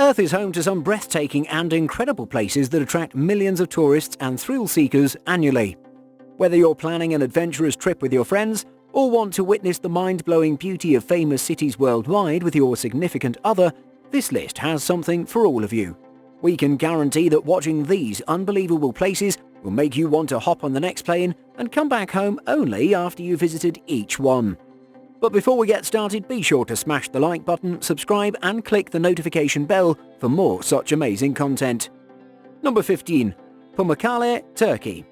Earth is home to some breathtaking and incredible places that attract millions of tourists and thrill-seekers annually. Whether you're planning an adventurous trip with your friends or want to witness the mind-blowing beauty of famous cities worldwide with your significant other, this list has something for all of you. We can guarantee that watching these unbelievable places will make you want to hop on the next plane and come back home only after you visited each one. But before we get started, be sure to smash the like button, subscribe and click the notification bell for more such amazing content. Number 15. PAMUKKALE, Turkey.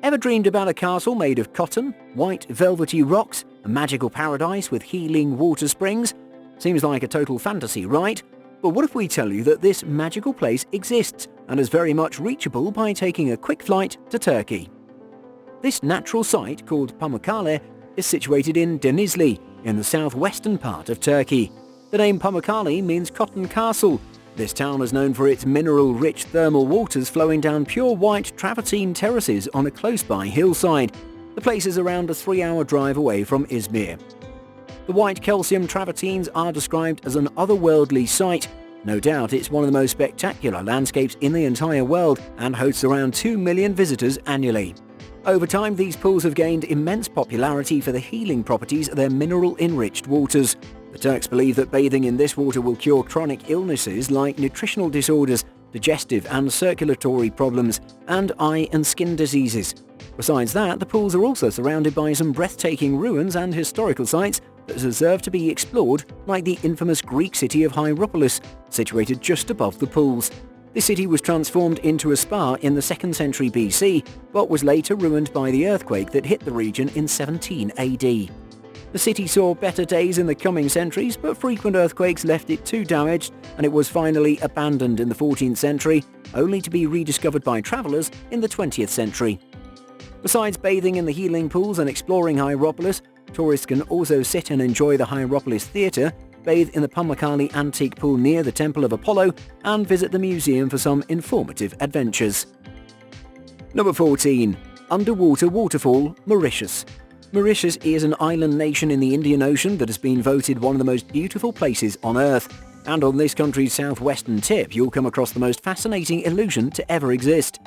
Ever dreamed about a castle made of cotton, white velvety rocks, a magical paradise with healing water springs? Seems like a total fantasy, right? But what if we tell you that this magical place exists and is very much reachable by taking a quick flight to Turkey? This natural site, called PAMUKKALE, is situated in Denizli, in the southwestern part of Turkey. The name PAMUKKALE means cotton castle. This town is known for its mineral-rich thermal waters flowing down pure white travertine terraces on a close-by hillside. The place is around a 3-hour drive away from Izmir. The white calcium travertines are described as an otherworldly sight. No doubt it's one of the most spectacular landscapes in the entire world and hosts around 2 million visitors annually. Over time, these pools have gained immense popularity for the healing properties of their mineral-enriched waters. The Turks believe that bathing in this water will cure chronic illnesses like nutritional disorders, digestive and circulatory problems, and eye and skin diseases. Besides that, the pools are also surrounded by some breathtaking ruins and historical sites that deserve to be explored, like the infamous Greek city of Hierapolis, situated just above the pools. The city was transformed into a spa in the 2nd century BC, but was later ruined by the earthquake that hit the region in 17 AD. The city saw better days in the coming centuries, but frequent earthquakes left it too damaged, and it was finally abandoned in the 14th century, only to be rediscovered by travelers in the 20th century. Besides bathing in the healing pools and exploring Hierapolis, tourists can also sit and enjoy the Hierapolis Theatre, bathe in the PAMUKKALE antique pool near the Temple of Apollo, and visit the museum for some informative adventures. Number 14. Underwater Waterfall, Mauritius. Mauritius is an island nation in the Indian Ocean that has been voted one of the most beautiful places on Earth. And on this country's southwestern tip, you'll come across the most fascinating illusion to ever exist.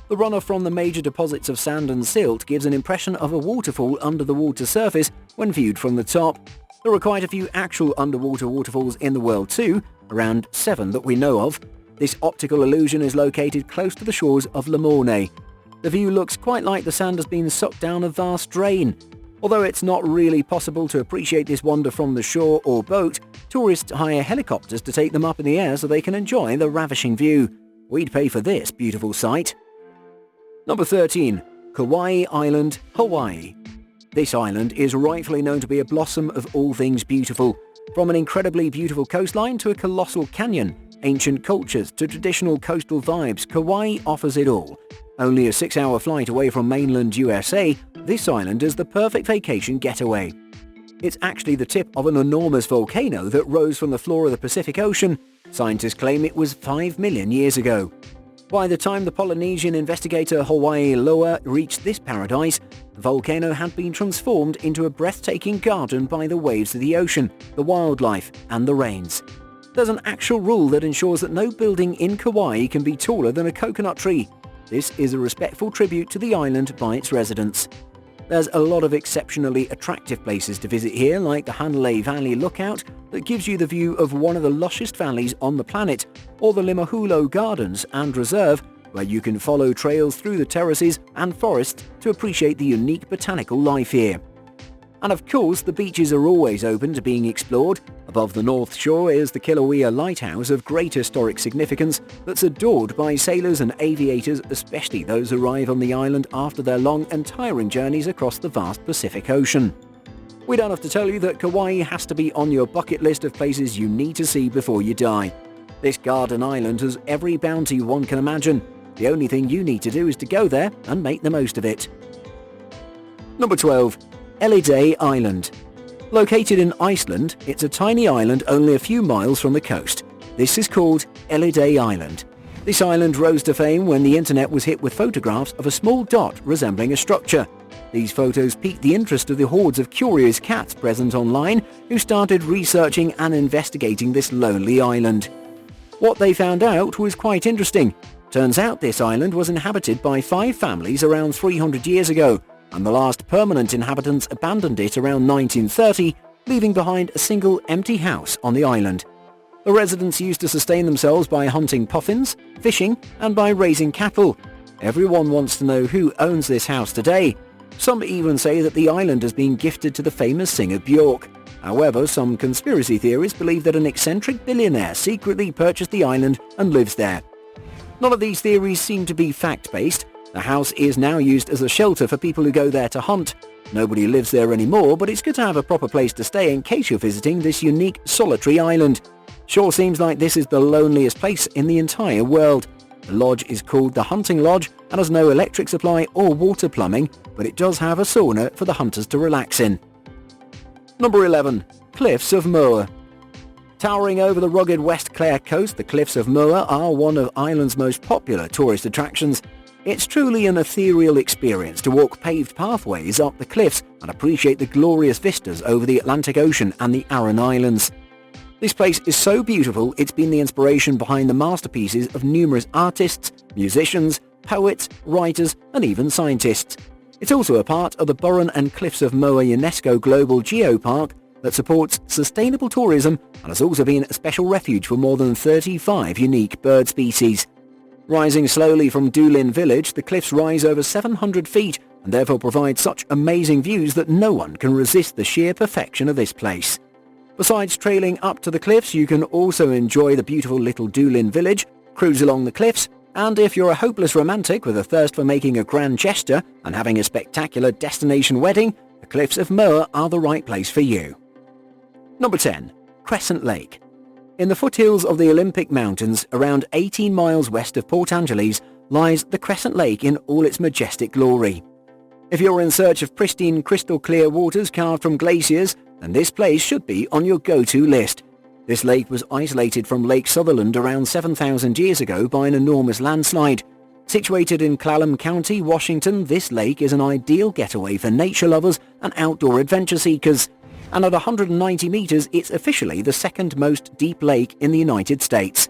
The runoff from the major deposits of sand and silt gives an impression of a waterfall under the water surface when viewed from the top. There are quite a few actual underwater waterfalls in the world too, around 7 that we know of. This optical illusion is located close to the shores of Le Morne. The view looks quite like the sand has been sucked down a vast drain. Although it's not really possible to appreciate this wonder from the shore or boat, tourists hire helicopters to take them up in the air so they can enjoy the ravishing view. We'd pay for this beautiful sight. Number 13. KAUAI Island, Hawaii. This island is rightfully known to be a blossom of all things beautiful. From an incredibly beautiful coastline to a colossal canyon, ancient cultures to traditional coastal vibes, Kauai offers it all. Only a 6-hour flight away from mainland USA, this island is the perfect vacation getaway. It's actually the tip of an enormous volcano that rose from the floor of the Pacific Ocean. Scientists claim it was 5 million years ago. By the time the Polynesian investigator Hawaii Loa reached this paradise, the volcano had been transformed into a breathtaking garden by the waves of the ocean, the wildlife, and the rains. There's an actual rule that ensures that no building in Kauai can be taller than a coconut tree. This is a respectful tribute to the island by its residents. There's a lot of exceptionally attractive places to visit here, like the Hanalei Valley Lookout that gives you the view of one of the lushest valleys on the planet, or the Limahulo Gardens and Reserve, where you can follow trails through the terraces and forests to appreciate the unique botanical life here. And of course, the beaches are always open to being explored. Above the North Shore is the Kilauea Lighthouse of great historic significance that's adored by sailors and aviators, especially those who arrive on the island after their long and tiring journeys across the vast Pacific Ocean. We don't have to tell you that Kauai has to be on your bucket list of places you need to see before you die. This garden island has every bounty one can imagine. The only thing you need to do is to go there and make the most of it. Number 12. ELLIDAEY Island. Located in Iceland, it's a tiny island only a few miles from the coast. This is called ELLIDAEY Island. This island rose to fame when the internet was hit with photographs of a small dot resembling a structure. These photos piqued the interest of the hordes of curious cats present online who started researching and investigating this lonely island. What they found out was quite interesting. Turns out this island was inhabited by 5 families around 300 years ago, and the last permanent inhabitants abandoned it around 1930, leaving behind a single empty house on the island. The residents used to sustain themselves by hunting puffins, fishing, and by raising cattle. Everyone wants to know who owns this house today. Some even say that the island has been gifted to the famous singer Björk. However, some conspiracy theorists believe that an eccentric billionaire secretly purchased the island and lives there. None of these theories seem to be fact-based. The house is now used as a shelter for people who go there to hunt. Nobody lives there anymore, but it's good to have a proper place to stay in case you're visiting this unique, solitary island. Sure seems like this is the loneliest place in the entire world. The lodge is called the Hunting Lodge and has no electric supply or water plumbing, but it does have a sauna for the hunters to relax in. Number 11. Cliffs of Moher. Towering over the rugged West Clare coast, the Cliffs of Moher are one of Ireland's most popular tourist attractions. It's truly an ethereal experience to walk paved pathways up the cliffs and appreciate the glorious vistas over the Atlantic Ocean and the Aran Islands. This place is so beautiful it's been the inspiration behind the masterpieces of numerous artists, musicians, poets, writers and even scientists. It's also a part of the Burren and Cliffs of Moher UNESCO Global Geopark that supports sustainable tourism and has also been a special refuge for more than 35 unique bird species. Rising slowly from Doolin village, the cliffs rise over 700 feet and therefore provide such amazing views that no one can resist the sheer perfection of this place. Besides trailing up to the cliffs, you can also enjoy the beautiful little Doolin village, cruise along the cliffs, and if you're a hopeless romantic with a thirst for making a grand gesture and having a spectacular destination wedding, the Cliffs of Moher are the right place for you. Number 10. Crescent Lake. In the foothills of the Olympic Mountains, around 18 miles west of Port Angeles, lies the Crescent Lake in all its majestic glory. If you're in search of pristine, crystal-clear waters carved from glaciers, then this place should be on your go-to list. This lake was isolated from Lake Sutherland around 7,000 years ago by an enormous landslide. Situated in Clallam County, Washington, this lake is an ideal getaway for nature lovers and outdoor adventure seekers. And at 190 meters, it's officially the second most deep lake in the United States.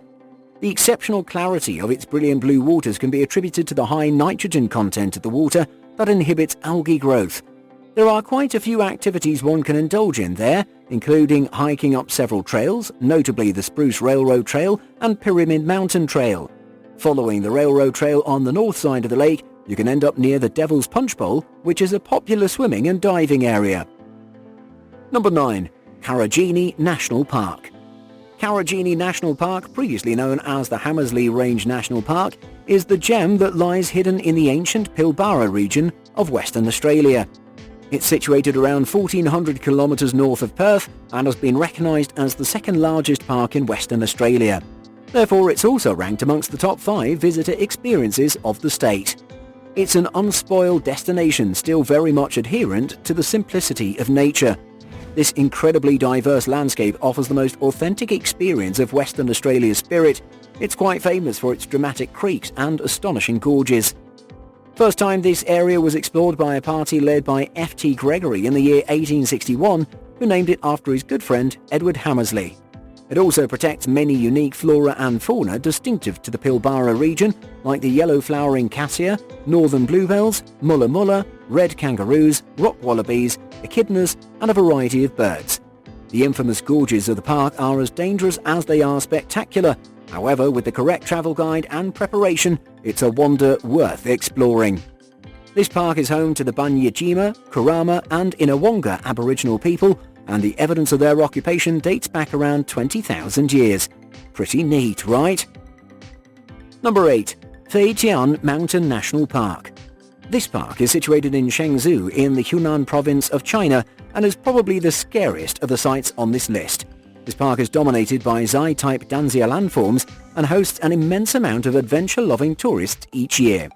The exceptional clarity of its brilliant blue waters can be attributed to the high nitrogen content of the water that inhibits algae growth. There are quite a few activities one can indulge in there, including hiking up several trails, notably the Spruce Railroad Trail and Pyramid Mountain Trail. Following the railroad trail on the north side of the lake, you can end up near the Devil's Punch Bowl, which is a popular swimming and diving area. Number 9. KARIJINI National Park. KARIJINI National Park, previously known as the Hamersley Range National Park, is the gem that lies hidden in the ancient Pilbara region of Western Australia. It's situated around 1,400 kilometres north of Perth and has been recognised as the second largest park in Western Australia. Therefore, it's also ranked amongst the top 5 visitor experiences of the state. It's an unspoiled destination still very much adherent to the simplicity of nature. This incredibly diverse landscape offers the most authentic experience of Western Australia's spirit. It's quite famous for its dramatic creeks and astonishing gorges. First time this area was explored by a party led by F.T. Gregory in the year 1861, who named it after his good friend Edward Hamersley. It also protects many unique flora and fauna distinctive to the Pilbara region, like the yellow-flowering cassia, northern bluebells, mulla mulla, red kangaroos, rock wallabies, echidnas, and a variety of birds. The infamous gorges of the park are as dangerous as they are spectacular. However, with the correct travel guide and preparation, it's a wonder worth exploring. This park is home to the Banyajima, Kurama and Inawonga Aboriginal people, and the evidence of their occupation dates back around 20,000 years. Pretty neat, right? Number 8. FEITIAN Mountain National Park. This park is situated in Shenzhou in the Hunan province of China and is probably the scariest of the sites on this list. This park is dominated by Xi-type Danxia landforms and hosts an immense amount of adventure-loving tourists each year.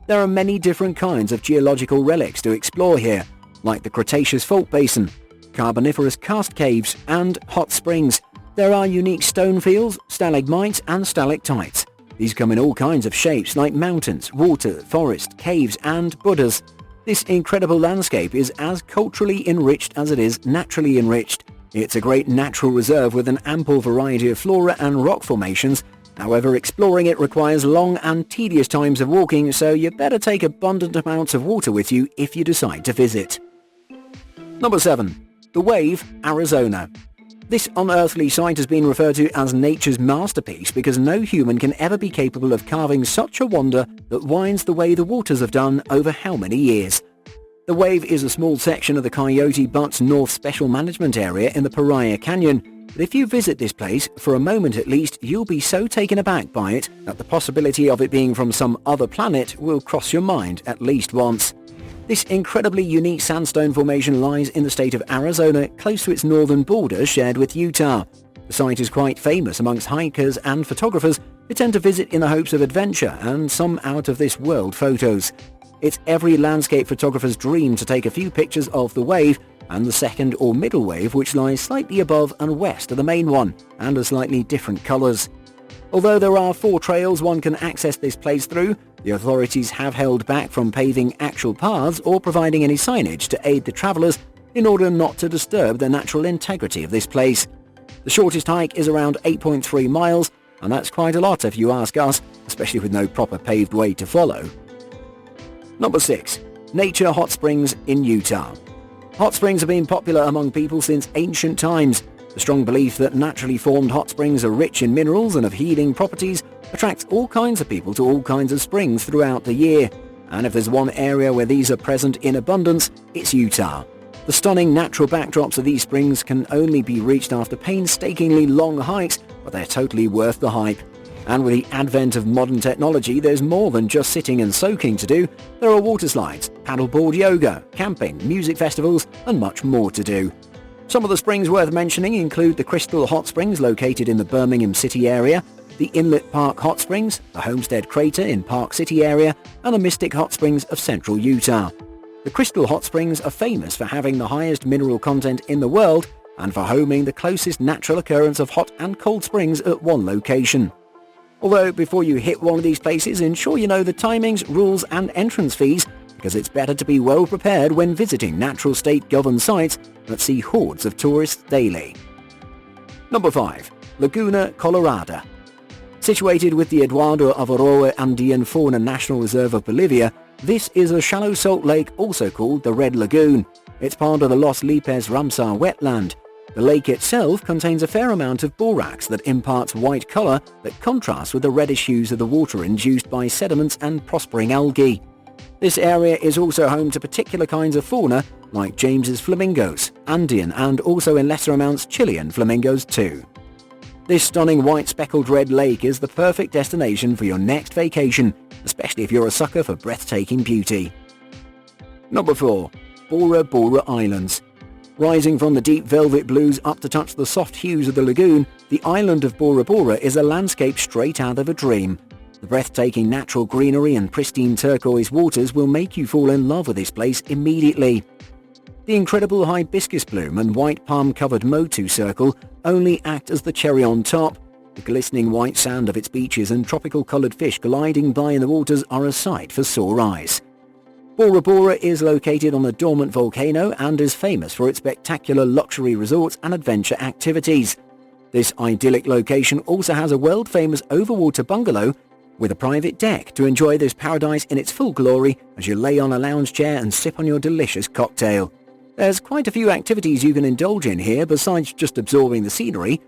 There are many different kinds of geological relics to explore here, like the Cretaceous Fault Basin, Carboniferous karst caves, and hot springs. There are unique stone fields, stalagmites and stalactites. These come in all kinds of shapes like mountains, water, forest, caves and Buddhas. This incredible landscape is as culturally enriched as it is naturally enriched. It's a great natural reserve with an ample variety of flora and rock formations. However, exploring it requires long and tedious times of walking, so you better take abundant amounts of water with you if you decide to visit. Number 7. The Wave, Arizona. This unearthly site has been referred to as nature's masterpiece because no human can ever be capable of carving such a wonder that winds the way the waters have done over how many years. The Wave is a small section of the Coyote Buttes North Special Management Area in the Paria Canyon, but if you visit this place, for a moment at least, you'll be so taken aback by it that the possibility of it being from some other planet will cross your mind at least once. This incredibly unique sandstone formation lies in the state of Arizona, close to its northern border shared with Utah. The site is quite famous amongst hikers and photographers who tend to visit in the hopes of adventure and some out-of-this-world photos. It's every landscape photographer's dream to take a few pictures of the wave and the second or middle wave, which lies slightly above and west of the main one and are slightly different colors. Although there are 4 trails one can access this place through, the authorities have held back from paving actual paths or providing any signage to aid the travelers in order not to disturb the natural integrity of this place. The shortest hike is around 8.3 miles, and that's quite a lot if you ask us, especially with no proper paved way to follow. Number 6. Nature Hot Springs in Utah. Hot springs have been popular among people since ancient times. The strong belief that naturally formed hot springs are rich in minerals and have healing properties attracts all kinds of people to all kinds of springs throughout the year. And if there's one area where these are present in abundance, it's Utah. The stunning natural backdrops of these springs can only be reached after painstakingly long hikes, but they're totally worth the hype. And with the advent of modern technology, there's more than just sitting and soaking to do. There are water slides, paddleboard yoga, camping, music festivals, and much more to do. Some of the springs worth mentioning include the Crystal Hot Springs located in the Birmingham City area, the Inlet Park Hot Springs, the Homestead Crater in Park City area, and the Mystic Hot Springs of central Utah. The Crystal Hot Springs are famous for having the highest mineral content in the world and for homing the closest natural occurrence of hot and cold springs at one location. Although before you hit one of these places, ensure you know the timings, rules and entrance fees, because it's better to be well prepared when visiting natural state-governed sites that see hordes of tourists daily. Number 5. Laguna, Colorada. Situated with the Eduardo Avaroa Andean Fauna National Reserve of Bolivia, this is a shallow salt lake also called the Red Lagoon. It's part of the Los Lipes Ramsar wetland. The lake itself contains a fair amount of borax that imparts white color that contrasts with the reddish hues of the water induced by sediments and prospering algae. This area is also home to particular kinds of fauna like James's flamingos, Andean and also in lesser amounts Chilean flamingos too. This stunning white speckled red lake is the perfect destination for your next vacation, especially if you're a sucker for breathtaking beauty. Number 4. Bora Bora Islands. Rising from the deep velvet blues up to touch the soft hues of the lagoon, the island of Bora Bora is a landscape straight out of a dream. The breathtaking natural greenery and pristine turquoise waters will make you fall in love with this place immediately. The incredible hibiscus bloom and white palm-covered Motu circle only act as the cherry on top. The glistening white sand of its beaches and tropical-coloured fish gliding by in the waters are a sight for sore eyes. Bora Bora is located on a dormant volcano and is famous for its spectacular luxury resorts and adventure activities. This idyllic location also has a world-famous overwater bungalow with a private deck to enjoy this paradise in its full glory as you lay on a lounge chair and sip on your delicious cocktail. There's quite a few activities you can indulge in here besides just absorbing the scenery.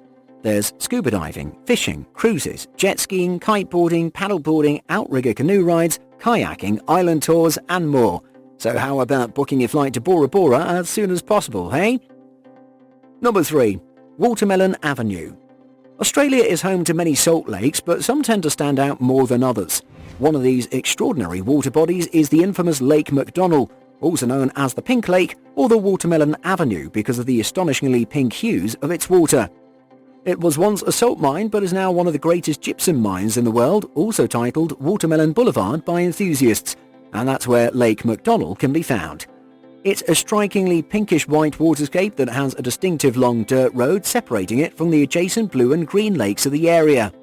There's scuba diving, fishing, cruises, jet skiing, kiteboarding, paddleboarding, outrigger canoe rides, kayaking, island tours and more. So how about booking your flight to Bora Bora as soon as possible, hey? Number 3. Watermelon Avenue. Australia is home to many salt lakes, but some tend to stand out more than others. One of these extraordinary water bodies is the infamous Lake McDonnell, also known as the Pink Lake or the Watermelon Avenue because of the astonishingly pink hues of its water. It was once a salt mine but is now one of the greatest gypsum mines in the world, also titled Watermelon Boulevard by enthusiasts, and that's where Lake McDonnell can be found. It's a strikingly pinkish-white waterscape that has a distinctive long dirt road separating it from the adjacent blue and green lakes of the area.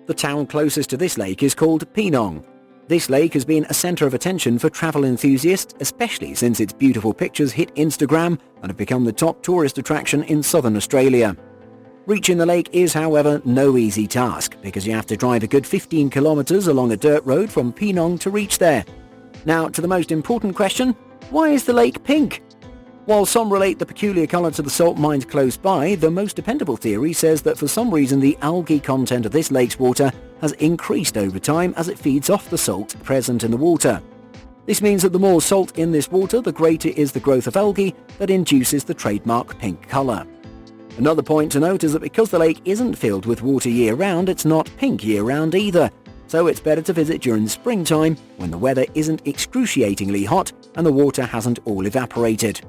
The town closest to this lake is called Penong. This lake has been a center of attention for travel enthusiasts, especially since its beautiful pictures hit Instagram and have become the top tourist attraction in southern Australia. Reaching the lake is, however, no easy task, because you have to drive a good 15 kilometers along a dirt road from Penang to reach there. Now, to the most important question, why is the lake pink? While some relate the peculiar color to the salt mines close by, the most dependable theory says that for some reason the algae content of this lake's water has increased over time as it feeds off the salt present in the water. This means that the more salt in this water, the greater is the growth of algae that induces the trademark pink color. Another point to note is that because the lake isn't filled with water year-round, it's not pink year-round either, so it's better to visit during springtime when the weather isn't excruciatingly hot and the water hasn't all evaporated.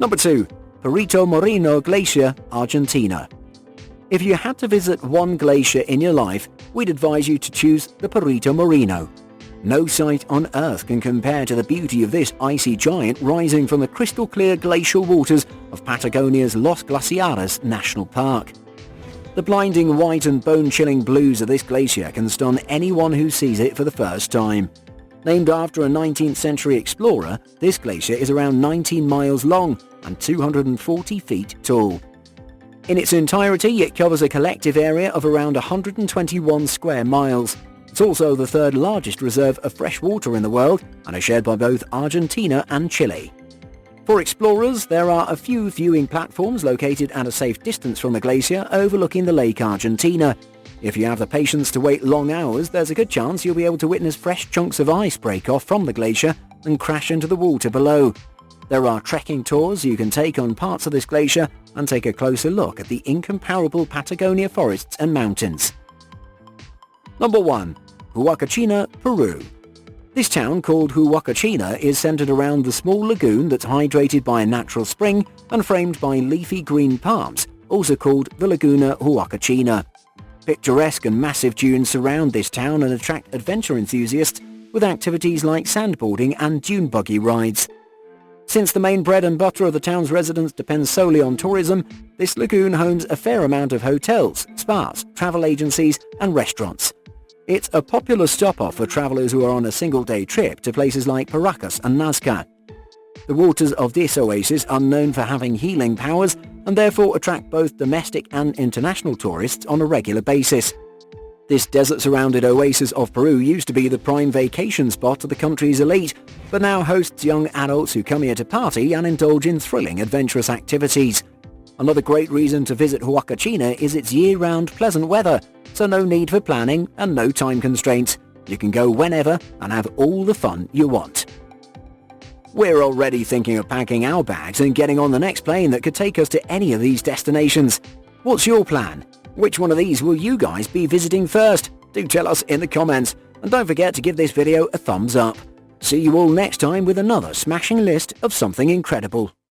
Number 2. Perito Moreno Glacier, Argentina. If you had to visit one glacier in your life, we'd advise you to choose the Perito Moreno. No sight on Earth can compare to the beauty of this icy giant rising from the crystal-clear glacial waters of Patagonia's Los Glaciares National Park. The blinding white and bone-chilling blues of this glacier can stun anyone who sees it for the first time. Named after a 19th century explorer, this glacier is around 19 miles long and 240 feet tall. In its entirety, it covers a collective area of around 121 square miles. It's also the third largest reserve of fresh water in the world and is shared by both Argentina and Chile. For explorers, there are a few viewing platforms located at a safe distance from the glacier overlooking the Lake Argentina. If you have the patience to wait long hours, there's a good chance you'll be able to witness fresh chunks of ice break off from the glacier and crash into the water below. There are trekking tours you can take on parts of this glacier and take a closer look at the incomparable Patagonia forests and mountains. Number 1. Huacachina, Peru. This town, called Huacachina, is centered around the small lagoon that's hydrated by a natural spring and framed by leafy green palms, also called the Laguna Huacachina. Picturesque and massive dunes surround this town and attract adventure enthusiasts with activities like sandboarding and dune buggy rides. Since the main bread and butter of the town's residents depends solely on tourism, this lagoon homes a fair amount of hotels, spas, travel agencies and restaurants. It's a popular stop-off for travelers who are on a single-day trip to places like Paracas and Nazca. The waters of this oasis are known for having healing powers and therefore attract both domestic and international tourists on a regular basis. This desert-surrounded oasis of Peru used to be the prime vacation spot of the country's elite, but now hosts young adults who come here to party and indulge in thrilling, adventurous activities. Another great reason to visit Huacachina is its year-round pleasant weather, so no need for planning and no time constraints. You can go whenever and have all the fun you want. We're already thinking of packing our bags and getting on the next plane that could take us to any of these destinations. What's your plan? Which one of these will you guys be visiting first? Do tell us in the comments, and don't forget to give this video a thumbs up. See you all next time with another smashing list of something incredible.